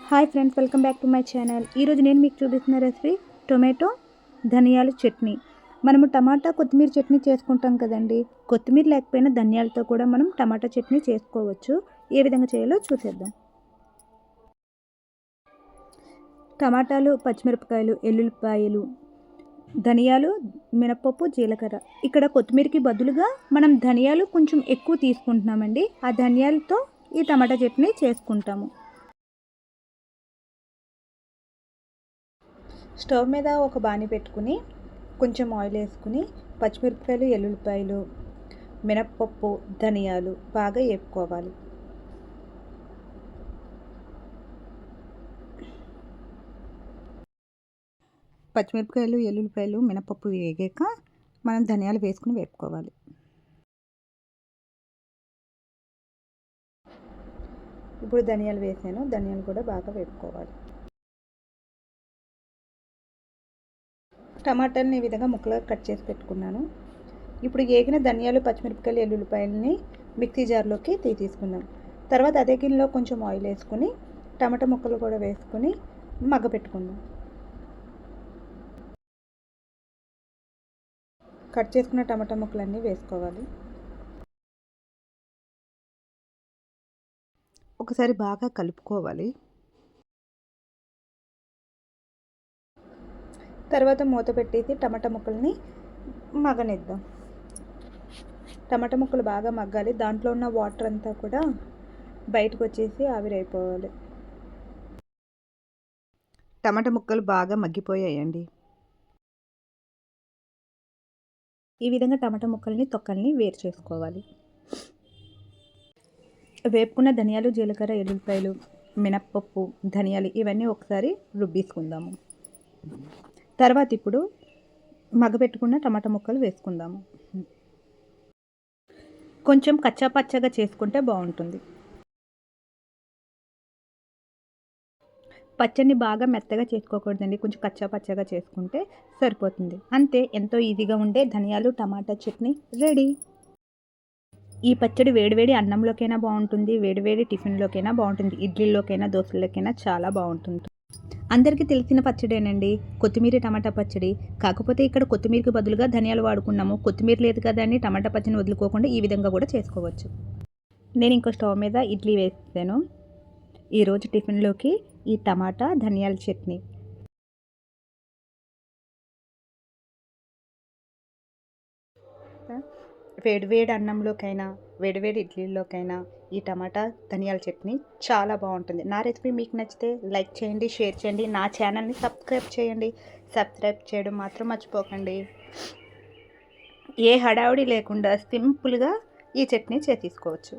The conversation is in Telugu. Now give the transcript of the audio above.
Hi friends, welcome back to my channel. ఈరోజు నేను మీకు చూపిస్తున్న రెసిపీ టొమాటో ధనియాల చట్నీ. మనము టమాటా కొత్తిమీర చట్నీ చేసుకుంటాం కదండి. కొత్తిమీర లేకపోయినా ధనియాలతో కూడా మనం టమాటా చట్నీ చేసుకోవచ్చు. ఏ విధంగా చేయాలో చూసేద్దాం. టమాటాలు, పచ్చిమిరపకాయలు, ఎల్లుల్లిపాయలు, ధనియాలు, మినపప్పు, జీలకర్ర. ఇక్కడ కొత్తిమీరకి బదులుగా మనం ధనియాలు కొంచెం ఎక్కువ తీసుకుంటున్నామండి. ఆ ధనియాలతో ఈ టమాటా చట్నీ చేసుకుంటాము. స్టవ్ మీద ఒక బాణీ పెట్టుకుని కొంచెం ఆయిల్ వేసుకుని పచ్చిమిరపకాయలు, ఎల్లుల్లిపాయలు, మినప్పప్పు, ధనియాలు బాగా వేపుకోవాలి. పచ్చిమిరపకాయలు, ఎల్లుల్లిపాయలు, మినపప్పు వేగాక మనం ధనియాలు వేసుకుని వేపుకోవాలి. ఇప్పుడు ధనియాలు వేసాను, ధనియాలు కూడా బాగా వేపుకోవాలి. టమాటాలని ఈ విధంగా ముక్కలుగా కట్ చేసి పెట్టుకున్నాను. ఇప్పుడు వేగిన ధనియాలు, పచ్చిమిరపకాయలు, ఎల్లుల్లిపాయలని మిక్సీ జార్లోకి తీసుకుందాం. తర్వాత అదే గిన్నెలో కొంచెం ఆయిల్ వేసుకుని టమాటా ముక్కలు కూడా వేసుకుని మగ్గ పెట్టుకుందాం. కట్ చేసుకున్న టమాటా ముక్కలన్నీ వేసుకోవాలి. ఒకసారి బాగా కలుపుకోవాలి. తర్వాత మూత పెట్టేసి టమాటా ముక్కల్ని మగ్గనిద్దాం. టమాటా ముక్కలు బాగా మగ్గాలి. దాంట్లో ఉన్న వాటర్ అంతా కూడా బయటకు వచ్చేసి ఆవిరైపోవాలి. టమాటా ముక్కలు బాగా మగ్గిపోయాయండి. ఈ విధంగా టమాటా ముక్కల్ని తొక్కల్ని వేరు చేసుకోవాలి. వేపుకున్న ధనియాలు, జీలకర్ర, ఎల్లుల్లిపాయలు, మినప్పప్పు, ధనియాలు ఇవన్నీ ఒకసారి రుబ్బేసుకుందాము. తర్వాత ఇప్పుడు మగ్గబెట్టుకున్న టమాటా ముక్కలు వేసుకుందాము. కొంచెం కచ్చా పచ్చగా చేసుకుంటే బాగుంటుంది. పచ్చడిని బాగా మెత్తగా చేసుకోకూడదండి, కొంచెం కచ్చా పచ్చగా చేసుకుంటే సరిపోతుంది. అంతే, ఎంతో ఈజీగా ఉండే ధనియాలు టమాటా చట్నీ రెడీ. ఈ పచ్చడి వేడివేడి అన్నంలోకైనా బాగుంటుంది, వేడివేడి టిఫిన్లోకైనా బాగుంటుంది, ఇడ్లీలోకైనా, దోశలోకైనా చాలా బాగుంటుంది. అందరికీ తెలిసిన పచ్చడేనండి కొత్తిమీర టమాటా పచ్చడి. కాకపోతే ఇక్కడ కొత్తిమీరకి బదులుగా ధనియాలు వాడుకున్నాము. కొత్తిమీర లేదు కదా అని టమాటా పచ్చడిని వదులుకోకుండా ఈ విధంగా కూడా చేసుకోవచ్చు. నేను ఇంకో స్టవ్ మీద ఇడ్లీ వేసాను. ఈరోజు టిఫిన్లోకి ఈ టమాటా ధనియాల చట్నీ. వేడివేడి అన్నంలోకైనా, వేడివేడి ఇడ్లీలోకైనా ఈ టమాటా ధనియాల చట్నీ చాలా బాగుంటుంది. నా రెసిపీ మీకు నచ్చితే లైక్ చేయండి, షేర్ చేయండి, నా ఛానల్ని సబ్స్క్రైబ్ చేయండి. సబ్స్క్రైబ్ చేయడం మాత్రం మర్చిపోకండి. ఏ హడావుడి లేకుండా సింపుల్గా ఈ చట్నీ చేసేసుకోవచ్చు.